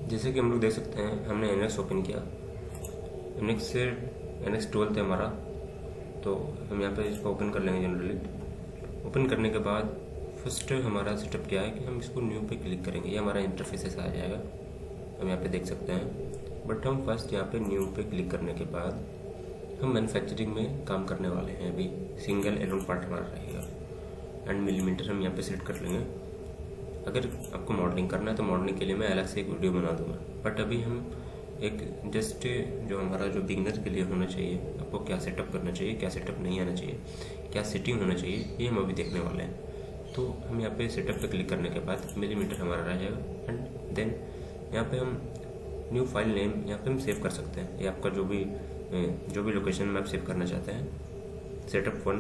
जैसे कि हम लोग देख सकते हैं, हमने NX ओपन किया, NX से NX 12 है हमारा, तो हम यहाँ पे इसको ओपन कर लेंगे। जनरली ओपन करने के बाद फर्स्ट हमारा सेटअप क्या है कि हम इसको न्यू पे क्लिक करेंगे, ये हमारा इंटरफेस ऐसा आ जाएगा, हम यहाँ पे देख सकते हैं। बट हम फर्स्ट यहाँ पे न्यू पे क्लिक करने के बाद हम मैन्युफैक्चरिंग में काम करने वाले हैं। अभी सिंगल एलोन पार्ट हमारा रहेगा एंड मिलीमीटर हम यहाँ पे सेलेक्ट कर लेंगे। अगर आपको मॉडलिंग करना है तो मॉडलिंग के लिए मैं अलग से एक वीडियो बना दूंगा, बट अभी हम एक जस्ट जो हमारा जो बिगनर के लिए होना चाहिए, आपको क्या सेटअप करना चाहिए, क्या सेटअप नहीं आना चाहिए, क्या सेटिंग होना चाहिए, ये हम अभी देखने वाले हैं। तो हम यहाँ पे सेटअप पे क्लिक करने के बाद मिलीमीटर हमारा रह जाएगा एंड देन यहाँ पे हम न्यू फाइल नेम यहाँ पे हम सेव कर सकते हैं। ये आपका जो भी लोकेशन में आप सेव करना चाहते हैं, सेटअप 1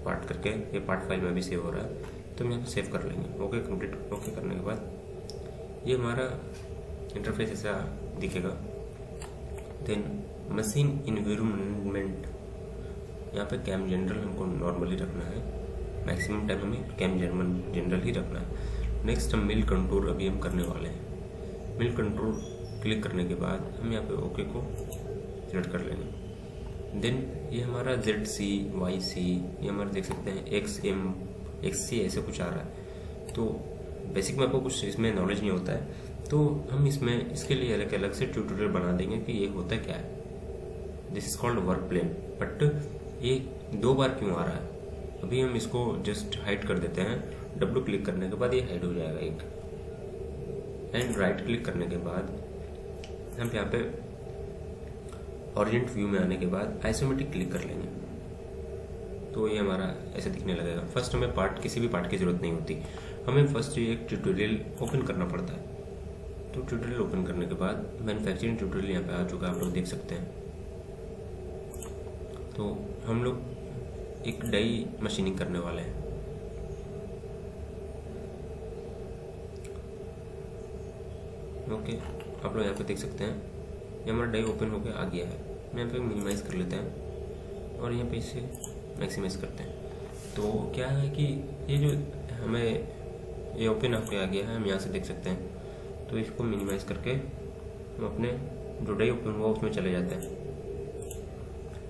पार्ट करके ये पार्ट फाइल में भी सेव हो रहा है, तो हम यहाँ पे सेव कर लेंगे। ओके कंप्लीट ओके करने के बाद ये हमारा इंटरफेस ऐसा दिखेगा। देन मशीन इन्वायरमेंट, यहाँ पे कैम जनरल हमको नॉर्मली रखना है, मैक्सिमम टाइम हमें कैम जनरल ही रखना है। नेक्स्ट हम मिल कंट्रोल अभी हम करने वाले हैं। मिल कंट्रोल क्लिक करने के बाद हम यहाँ पे ओके को सिलेक्ट कर लेंगे। देन ये हमारा ZC YC, ये हमारा देख सकते हैं XM XC ऐसे कुछ आ रहा है। तो बेसिक में आपको कुछ इसमें नॉलेज नहीं होता है, तो हम इसमें इसके लिए अलग अलग से ट्यूटोरियल बना देंगे कि ये होता क्या है। This is called work plane. But ये 2 बार क्यों आ रहा है, अभी हम इसको जस्ट हाइड कर देते हैं। W क्लिक करने के बाद ये हाइड हो जाएगा एक, एंड राइट क्लिक करने के बाद हम यहाँ पे ऑरिजेंट व्यू में आने के बाद आइसोमेट्रिक क्लिक कर लेंगे, तो ये हमारा ऐसे दिखने लगेगा। फर्स्ट हमें किसी भी पार्ट की जरूरत नहीं होती, हमें फर्स्ट ये एक ट्यूटोरियल ओपन करना पड़ता है। तो ट्यूटोरियल ओपन करने के बाद मैन्युफैक्चरिंग ट्यूटोरियल यहाँ पे आ चुका है, आप लोग देख सकते हैं। तो हम लोग एक डाई मशीनिंग करने वाले हैं। ओके आप लोग यहाँ पे देख सकते हैं, ये हमारा डाई ओपन होकर आ गया है। मैं यहाँ पे मिनिमाइज कर लेते हैं और यहाँ पे इसे मैक्सिमाइज करते हैं। तो क्या है कि ये जो हमें ये ओपन होकर आ गया है, हम यहाँ से देख सकते हैं। तो इसको मिनिमाइज करके हम अपने जो डाई ओपन हुआ उसमें चले जाते हैं।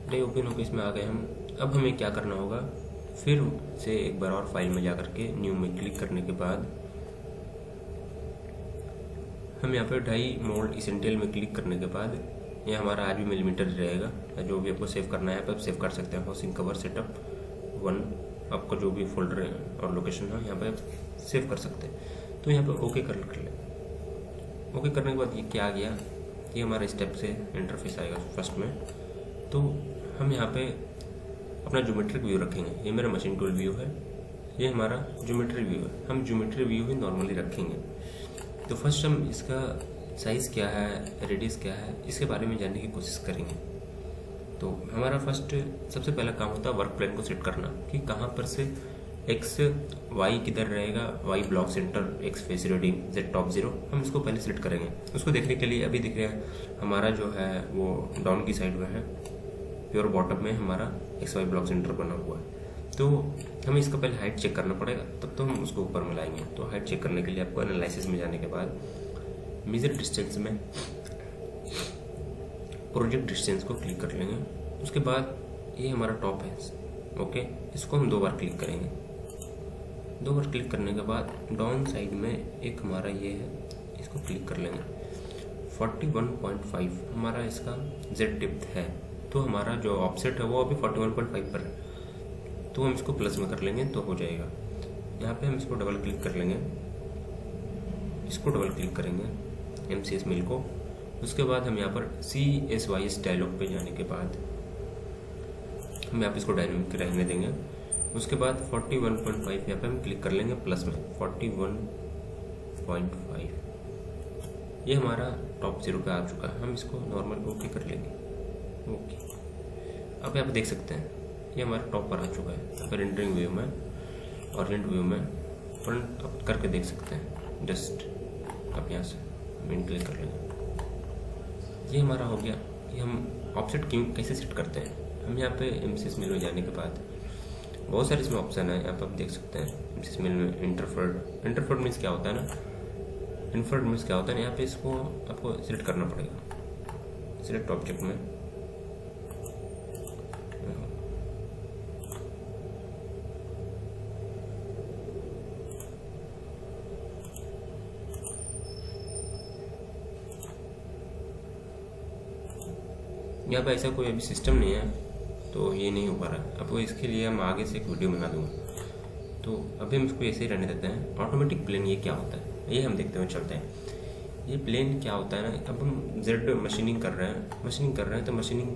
डाई ओपन होकर इसमें आ गए हम। अब हमें क्या करना होगा, फिर से एक बार और फाइल में जा करके न्यू में क्लिक करने के बाद हम यहाँ पे डाई मोल्ड इसेंटियल में क्लिक करने के बाद ये हमारा आज भी मिलीमीटर रहेगा। जो भी आपको सेव करना है आप सेव कर सकते हैं। हाउसिंग कवर सेटअप 1 आपका जो भी फोल्डर और लोकेशन है यहाँ पे सेव कर सकते हैं। तो यहाँ पे ओके कर लें। ओके करने के बाद ये क्या आ गया, ये हमारा स्टेप से इंटरफेस आएगा फर्स्ट में। तो हम यहाँ पे अपना ज्योमेट्रिक व्यू रखेंगे। ये मेरा मशीन टूल व्यू है, ये हमारा ज्योमेट्री व्यू है। हम ज्योमेट्री व्यू ही नॉर्मली रखेंगे। तो फर्स्ट हम इसका साइज़ क्या है, रेडियस क्या है, इसके बारे में जानने की कोशिश करेंगे। तो हमारा फर्स्ट सबसे पहला काम होता है वर्क प्लेन को सेट करना, कि कहाँ पर से एक्स वाई किधर रहेगा, Y block centre, X face reading, Z top 0। हम इसको पहले सेलेक्ट करेंगे। उसको देखने के लिए अभी दिख रहा है हमारा जो है वो डाउन की साइड में है, प्योर बॉटम में हमारा एक्स वाई ब्लॉक सेंटर बना हुआ है। तो हमें इसका पहले हाइट चेक करना पड़ेगा, तब तो हम उसको ऊपर में लाएंगे। तो हाइट चेक करने के लिए आपको एनालिसिस में जाने के बाद मेजर डिस्टेंस में प्रोजेक्ट डिस्टेंस को क्लिक कर लेंगे। उसके बाद ये हमारा टॉप है, ओके, इसको हम 2 बार क्लिक करेंगे। 2 बार क्लिक करने के बाद डाउन साइड में एक हमारा ये है, इसको क्लिक कर लेंगे। 41.5 हमारा इसका जेड डेप्थ है, तो हमारा जो ऑफसेट है वो अभी 41.5 पर है। तो हम इसको प्लस में कर लेंगे तो हो जाएगा। यहाँ पे हम इसको डबल क्लिक कर लेंगे, इसको डबल क्लिक करेंगे MCS मिल को। उसके बाद हम यहाँ पर CSYS डायलॉग पे जाने के बाद हम यहाँ पे इसको डायनेमिक रहने देंगे। उसके बाद 41.5 यहाँ पे हम क्लिक कर लेंगे प्लस में 41.5। ये हमारा टॉप 0 पे आ चुका है। हम इसको नॉर्मल ओके कर लेंगे। ओके अब यहाँ पे देख सकते हैं ये हमारा टॉप पर आ चुका है। यहाँ पर रेंडरिंग व्यू में, ऑरिजेंट व्यू में फ्रंट अप करके देख सकते हैं। जस्ट अब यहाँ से हम क्लिक कर लेंगे। ये हमारा हो गया। ये हम ऑफसेट कैसे सेट करते हैं। हम यहाँ पे MCS मिल में जाने के बाद बहुत सारे इसमें ऑप्शन है। यहाँ पर आप देख सकते हैं MCS मिल में इंटरफेरेंस क्या होता है ना, इन्फर्ड मीन्स क्या होता है, यहाँ पे इसको आपको सिलेक्ट करना पड़ेगा, सिलेक्ट ऑब्जेक्ट में यहाँ पे ऐसा कोई अभी सिस्टम नहीं है तो ये नहीं हो पा रहा है। आपको इसके लिए हम आगे से एक वीडियो बना दूँगा। तो अभी हम इसको ऐसे ही रहने देते हैं। ऑटोमेटिक प्लेन ये क्या होता है ये हम देखते हुए चलते हैं। ये प्लेन क्या होता है ना, अब हम जेड मशीनिंग कर रहे हैं तो मशीनिंग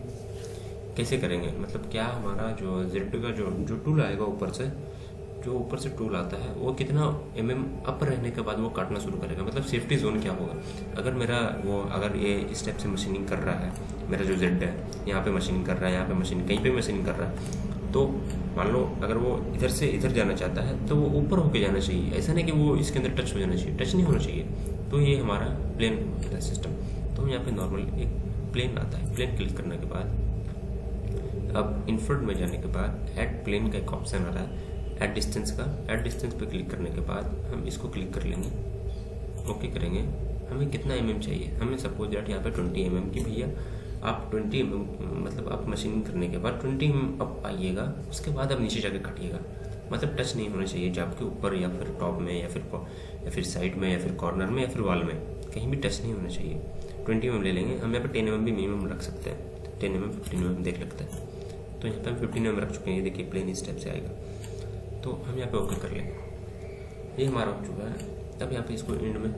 कैसे करेंगे, मतलब क्या हमारा जो जेड का जो टूल आएगा ऊपर से टूल आता है वो कितना अप रहने के बाद वो काटना शुरू करेगा, मतलब सेफ्टी जोन क्या होगा। अगर ये इस स्टेप से मशीनिंग कर रहा है, मेरा जो जेड है यहाँ पे मशीनिंग कर रहा है, यहाँ पे मशीनिंग कहीं पे मशीनिंग कर रहा है, तो मान लो अगर वो इधर से इधर जाना चाहता है तो वो ऊपर होके जाना चाहिए, ऐसा नहीं कि वो इसके अंदर टच हो जाना चाहिए, टच नहीं होना चाहिए। तो ये हमारा प्लेन होता है सिस्टम। तो यहाँ पे नॉर्मल एक प्लेन आता है, प्लेन क्लिक करने के बाद अब इन्फर्ट में जाने के बाद ऐड प्लेन का एक ऑप्शन आ रहा है, ऐड डिस्टेंस पे क्लिक करने के बाद हम इसको क्लिक कर लेंगे, ओके करेंगे। हमें कितना चाहिए, हमें सपोज दैट यहाँ पे 20 की भैया आप 20 मतलब आप मशीनिंग करने के बाद 20 अप आइएगा, उसके बाद आप नीचे जाके काटिएगा, मतलब टच नहीं होना चाहिए जब के ऊपर या फिर टॉप में या फिर साइड में या फिर कॉर्नर में या फिर वॉल में, कहीं भी टच नहीं होना चाहिए। 20 ले लेंगे, हम यहाँ पे 10 भी मिनिमम रख सकते हैं, 10 15 देख लगता है। तो यहाँ पे हम 15 रख चुके हैं, ये देखिए प्लेन इस टाइप से आएगा। तो हम यहाँ पे ओके कर लेंगे, ये हमारा हो चुका है। तब यहाँ पे इसको एंड में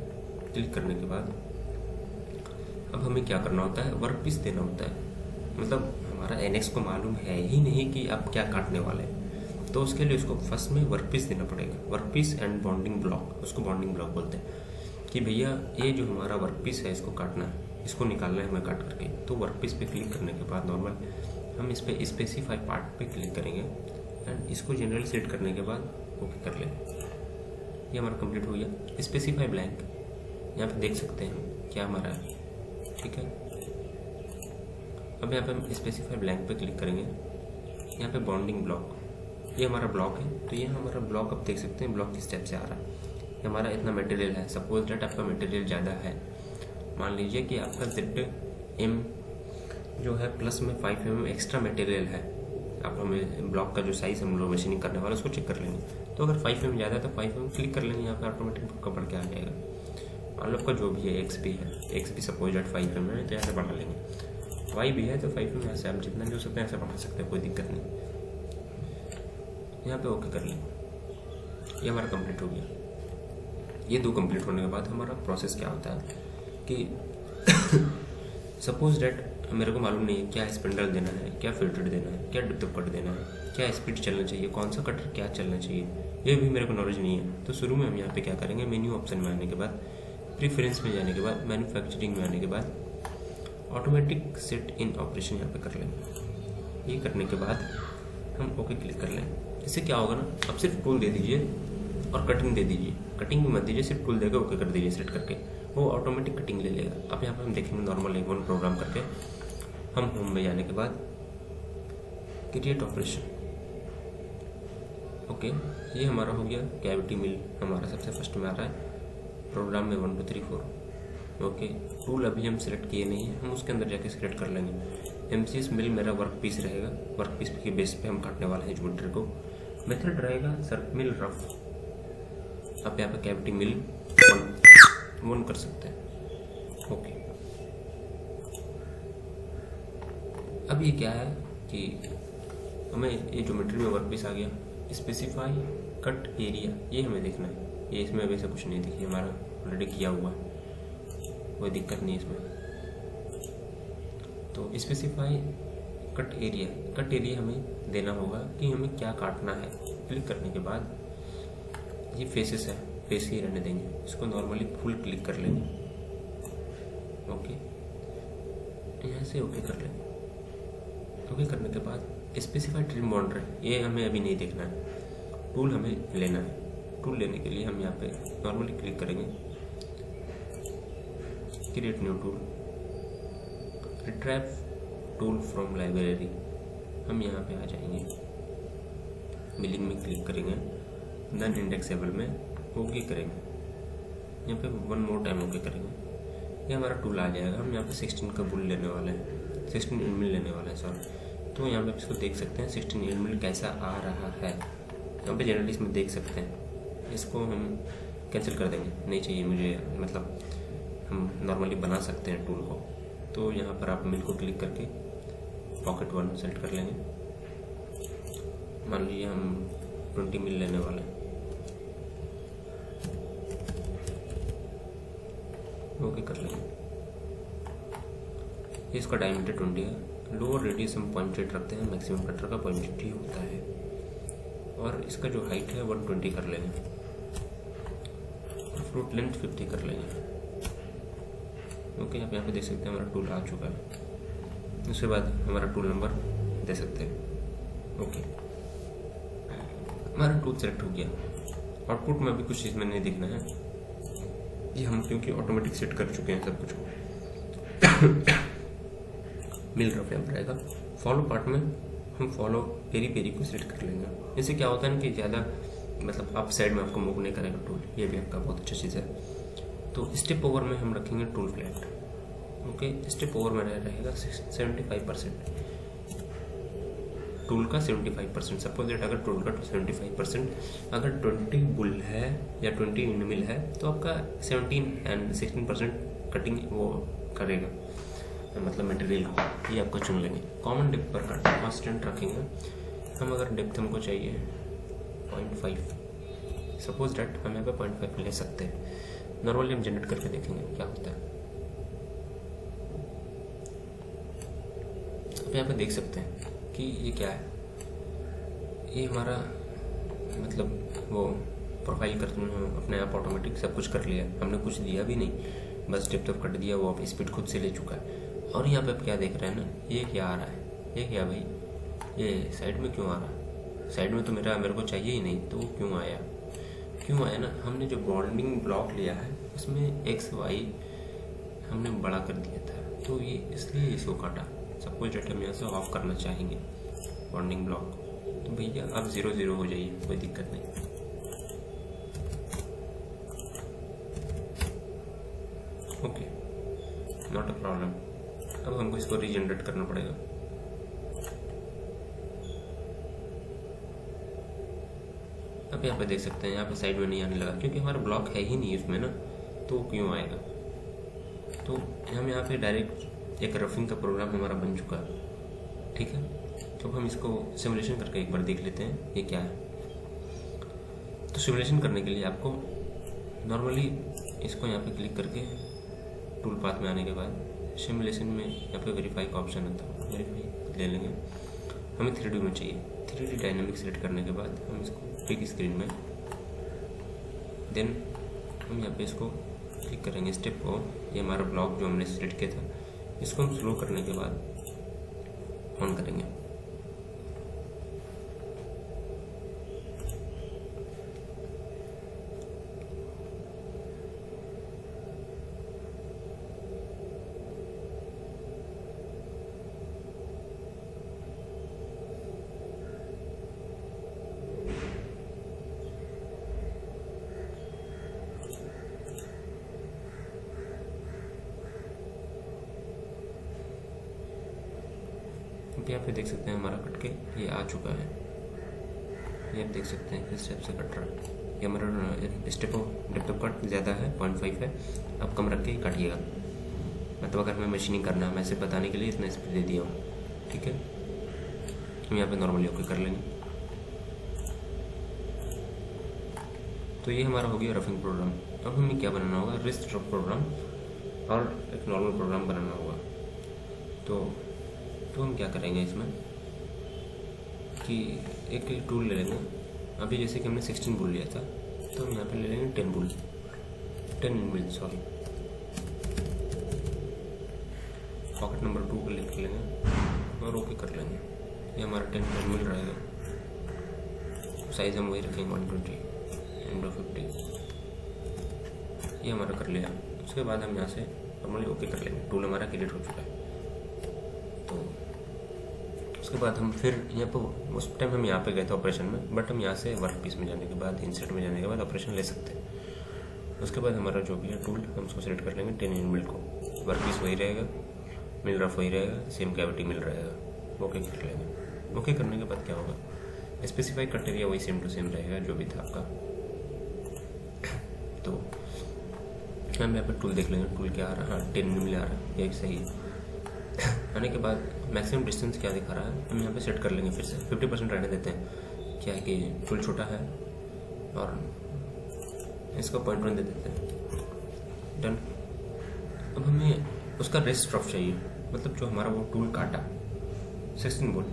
क्लिक करने के बाद अब हमें क्या करना होता है, वर्क पीस देना होता है। मतलब हमारा एनएक्स को मालूम है ही नहीं कि आप क्या काटने वाले हैं, तो उसके लिए उसको फर्स्ट में वर्क पीस देना पड़ेगा, work piece and bonding block, उसको बॉन्डिंग ब्लॉक बोलते हैं कि भैया ये जो हमारा वर्क पीस है इसको काटना है, इसको निकालना है हमें काट करके। तो वर्क पीस पे क्लिक करने के बाद नॉर्मल हम इस पर स्पेसिफाई पार्ट पे क्लिक करेंगे एंड इसको जनरल सेट करने के बाद ओके कर लें। ये हमारा कंप्लीट हो गया। स्पेसिफाई ब्लैंक, यहाँ पे देख सकते हैं क्या हमारा है, ठीक है। अब यहाँ पे हम स्पेसिफाई ब्लैंक पे क्लिक करेंगे, यहाँ पे बॉन्डिंग ब्लॉक, ये हमारा ब्लॉक है। तो ये हमारा ब्लॉक आप देख सकते हैं ब्लॉक किस स्टेप से आ रहा है। ये हमारा इतना मटेरियल है, सपोज डेट आपका मटेरियल ज़्यादा है, मान लीजिए कि आपका ZM जो है प्लस में 5 mm एक्स्ट्रा मटेरियल है। आप हमें ब्लॉक का जो साइज हम लोग मशीनिंग करने वाले उसको चेक कर लेंगे। तो अगर 5 mm ज़्यादा है तो 5 mm क्लिक कर लेंगे, यहाँ पे ऑटोमेटिक आपका बढ़ के आ जाएगा। मान लो आपका जो भी है XP सपोज डेट 5 mm है तो यहाँ से बढ़ा लेंगे, Y भी है तो 5 mm ऐसे आप जितना भी हो सकते हैं ऐसे बढ़ा सकते हैं, कोई दिक्कत नहीं। यहाँ पे ओके कर लेंगे, ये हमारा कंप्लीट हो गया। ये 2 कंप्लीट होने के बाद हमारा प्रोसेस क्या होता है कि सपोज डेट मेरे को मालूम नहीं है क्या स्पिंडल देना है, क्या फिल्टर देना है, क्या डेप्थ कट देना है, क्या स्पीड चलना चाहिए, कौन सा कटर क्या चलना चाहिए, ये भी मेरे को नॉलेज नहीं है। तो शुरू में हम यहाँ पे क्या करेंगे, मेन्यू ऑप्शन में आने के बाद, प्रीफरेंस में जाने के बाद, मैन्युफैक्चरिंग में आने के बाद ऑटोमेटिक सेट इन ऑपरेशन यहाँ पे कर लेंगे। ये करने के बाद हम ओके क्लिक कर लें। इससे क्या होगा ना, अब सिर्फ टूल दे दीजिए और कटिंग दे दीजिए, कटिंग भी मत दीजिए, सिर्फ टूल देकर ओके कर दीजिए सेट करके, वो ऑटोमेटिक कटिंग ले लेगा। अब यहाँ पे हम देखेंगे नॉर्मल एक वन प्रोग्राम करके हम होम में जाने के बाद क्रिएट ऑपरेशन, ओके ये हमारा हो गया। कैविटी मिल हमारा सबसे फर्स्ट में आ रहा है, प्रोग्राम में 1 2 3 4, ओके। टूल अभी हम सिलेक्ट किए नहीं है, हम उसके अंदर जाके सिलेक्ट कर लेंगे। MCS मिल मेरा वर्क पीस रहेगा, वर्क पीस के बेस पे हम काटने वाले हैं ज्योमेट्री को। मेथड रहेगा सर्क मिल रफ, आप यहाँ पे कैविटी मिल 1 कर सकते हैं, ओके। अब ये क्या है कि हमें ये ज्योमेट्री में वर्क पीस आ गया। स्पेसिफाई कट एरिया, ये हमें देखना है, ये इसमें अभी से कुछ नहीं देखिए हमारा ऑलरेडी किया हुआ है, कोई दिक्कत नहीं इसमें। तो स्पेसिफाई कट एरिया हमें देना होगा कि हमें क्या काटना है। क्लिक करने के बाद ये फेसेस है, फेस ही रहने देंगे, इसको नॉर्मली फुल क्लिक कर लेंगे, ओके। यहाँ से ओके कर लेंगे। ओके करने के बाद स्पेसिफाई ट्रिम बाउंड्री, ये हमें अभी नहीं देखना है, टूल हमें लेना है। टूल लेने के लिए हम यहाँ पे नॉर्मली क्लिक करेंगे, create new tool, retrieve tool from library, हम यहाँ पे आ जाएंगे, मिलिंग में क्लिक करेंगे, नॉन इंडेक्सेबल में ओके करेंगे। यहाँ पे 1 मोर टाइम ओके करेंगे, ये हमारा टूल आ जाएगा। हम यहाँ पे 16 का बुल लेने वाले हैं, 16 एंड लेने वाले हैं सॉरी। तो यहाँ पे इसको देख सकते हैं 16 एंड कैसा आ रहा है, यहाँ पे जनरली इसमें देख सकते हैं। इसको हम कैंसिल कर देंगे, नहीं चाहिए मुझे, मतलब हम नॉर्मली बना सकते हैं टूल को। तो यहाँ पर आप मिल को क्लिक करके पॉकेट 1 सेलेक्ट कर लेंगे। मान लीजिए हम 20 मिल लेने वाले हैं, ओके कर लेंगे। इसका डायमीटर 20 है, लोअर रेडियस हम 0.8 रखते हैं, मैक्सिमम कटर का 0.8 होता है, और इसका जो हाइट है 120 कर लेंगे, और फ्रूट लेंथ 50 कर लेंगे। ओके, आप यहाँ पे देख सकते हैं हमारा टूल आ चुका है। उसके बाद हमारा टूल नंबर दे सकते हैं। ओके, हमारा टूल सेलेक्ट हो गया। आउटपुट में अभी कुछ चीज़ में नहीं दिखना है, ये हम क्योंकि ऑटोमेटिक सेट कर चुके हैं सब कुछ को। मिल रफ यहाँ पर आएगा। फॉलो पार्ट में हम फॉलो पेरी पेरी को सेलेक्ट कर लेंगे। इससे क्या होता है ना कि ज़्यादा मतलब अप साइड में आपको मूव नहीं करेगा टूल, ये भी आपका बहुत अच्छा चीज़ है। तो स्टेप ओवर में हम रखेंगे tool flat. Okay, step over में रहेगा 75%, टूल का 75%। सपोज दैट अगर टूल का 75%, अगर 20 बुल है या 20 इंड मिल है तो आपका 17 एंड 16% कटिंग वो करेगा, मतलब मटेरियल को ये आपको चुन लेंगे। कॉमन डेप्थ पर कट कांस्टेंट रखेंगे हम। अगर डेप्थ हमको चाहिए 0.5, सपोज डैट हम यहाँ पे 0.5 ले सकते हैं। नॉर्मली हम जनरेट करके देखेंगे क्या होता है। आप यहाँ पे देख सकते हैं कि ये क्या है, ये हमारा मतलब वो प्रोफाइल कर अपने आप ऑटोमेटिक सब कुछ कर लिया, हमने कुछ दिया भी नहीं, बस डेप्थ ऑफ कट दिया, वो आप स्पीड खुद से ले चुका है। और यहाँ पे आप क्या देख रहे हैं ना, ये क्या आ रहा है, ये क्या भाई, ये साइड में क्यों आ रहा है? साइड में तो मेरे को चाहिए ही नहीं, तो क्यों आया? क्यों आया ना, हमने जो बॉन्डिंग ब्लॉक लिया है उसमें एक्स वाई हमने बड़ा कर दिया था, तो ये इसलिए इसको काटा। सपोज डेट हम यहाँ से ऑफ करना चाहेंगे बॉन्डिंग ब्लॉक, तो भैया आप 0-0 हो जाइए, कोई दिक्कत नहीं। Okay, not a problem. अब हमको इसको रीजनरेट करना पड़ेगा। अब यहाँ पे देख सकते हैं, यहाँ पे साइड में नहीं आने लगा क्योंकि हमारा ब्लॉक है ही नहीं उसमें ना, तो क्यों आएगा? तो हम यहाँ पे डायरेक्ट एक रफिंग का प्रोग्राम हमारा बन चुका है, ठीक है। तो हम इसको सिमुलेशन करके एक बार देख लेते हैं ये क्या है। तो सिमुलेशन करने के लिए आपको नॉर्मली इसको यहाँ पे क्लिक करके टूल पाथ में आने के बाद सिमुलेशन में यहाँ पे वेरीफाई का ऑप्शन आता है, वेरीफाई ले लेंगे। हमें 3D में चाहिए, 3D डायनामिक सेलेक्ट करने के बाद हम इसको बिग स्क्रीन में, देन हम यहाँ पे इसको क्लिक करेंगे स्टेप को। ये हमारा ब्लॉक जो हमने सेलेक्ट किया था, इसको हम स्लो करने के बाद ऑन करेंगे। यहाँ पे देख सकते हैं हमारा कट के ये आ चुका है, ये आप देख सकते हैं किस स्टेप से कट रहा है। ये हमारा step of depth of cut ज़्यादा है, 0.5 है, आप कम रख के काटिएगा। मतलब अगर हमें मशीनिंग करना है, मैं सिर्फ बताने के लिए इतना स्पीड दे दिया हूँ, ठीक है। हम यहाँ पे नॉर्मली ओके कर लेंगे। तो ये हमारा हो गया रफिंग प्रोग्राम। अब हमें क्या बनाना होगा, रिस्ट रफ प्रोग्राम और एक नॉर्मल प्रोग्राम बनाना होगा। तो हम क्या करेंगे इसमें कि एक टूल ले लेंगे। अभी जैसे कि हमने 16 बुल लिया था, तो हम यहाँ पे ले लेंगे 10 बुल, 10 मिल, सॉरी, पॉकेट नंबर 2 को लिख लेंगे और ओके कर लेंगे। ये हमारा 10 मिल रहेगा। साइज हम वही रखेंगे 120 एंड 50। ये हमारा कर लिया। उसके बाद हम यहाँ से नॉर्मली ओके कर लेंगे। टूल हमारा क्रिएट हो चुका है। तो उसके बाद हम फिर यहाँ पर उस टाइम हम यहाँ पे गए थे ऑपरेशन में, बट हम यहाँ से वर्क पीस में जाने के बाद, इंसर्ट में जाने के बाद ऑपरेशन ले सकते हैं। उसके बाद हमारा जो भी है टूल हम उसको सेलेक्ट कर लेंगे 10 यूनिट मिल को, वर्कपीस वही रहेगा, मिल रफ वही रहेगा, सेम कैविटी मिल रहेगा। ओके कर लेंगे। ओके करने के बाद क्या होगा, स्पेसिफाई क्राइटेरिया वही सेम टू सेम रहेगा जो भी था आपका। तो हम यहाँ पर टूल देख लेंगे, टूल क्या आ रहा है, हाँ 10 मिल आ रहा है, ये सही है। आने के बाद मैक्सिमम डिस्टेंस क्या दिखा रहा है, हम यहाँ पे सेट कर लेंगे फिर से 50% रहने देते हैं, क्या है कि टूल छोटा है, और इसका 0.1 दे देते हैं। डन। अब हमें उसका रेस्ट रफ चाहिए, मतलब जो हमारा वो टूल काटा 16 बोल,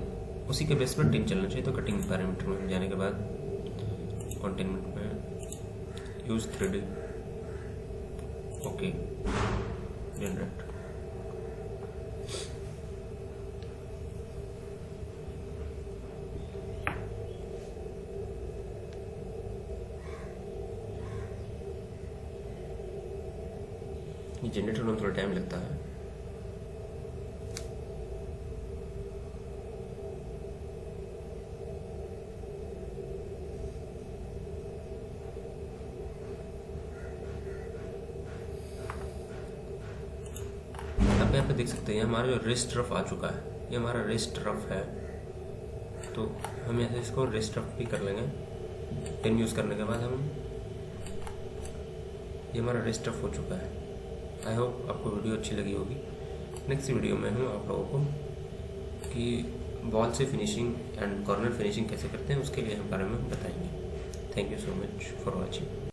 उसी के बेस पर 10 चलना चाहिए। तो कटिंग पैरामीटर में जाने के बाद कंटेनमेंट में यूज 3D, ओके, जनरेट। ये जनरेट होने में थोड़ा टाइम लगता है। आप यहाँ पे देख सकते हैं हमारा जो रिस्ट रफ आ चुका है, ये हमारा रिस्ट रफ है। तो हम ऐसे इसको रिस्ट रफ भी कर लेंगे। 10 यूज़ करने के बाद हम, ये हमारा रिस्ट रफ हो चुका है। आई होप आपको वीडियो अच्छी लगी होगी। नेक्स्ट वीडियो में हूँ आप लोगों को कि बॉल से फिनिशिंग एंड कॉर्नर फिनिशिंग कैसे करते हैं, उसके लिए हम बारे में बताएंगे। Thank you so much for watching.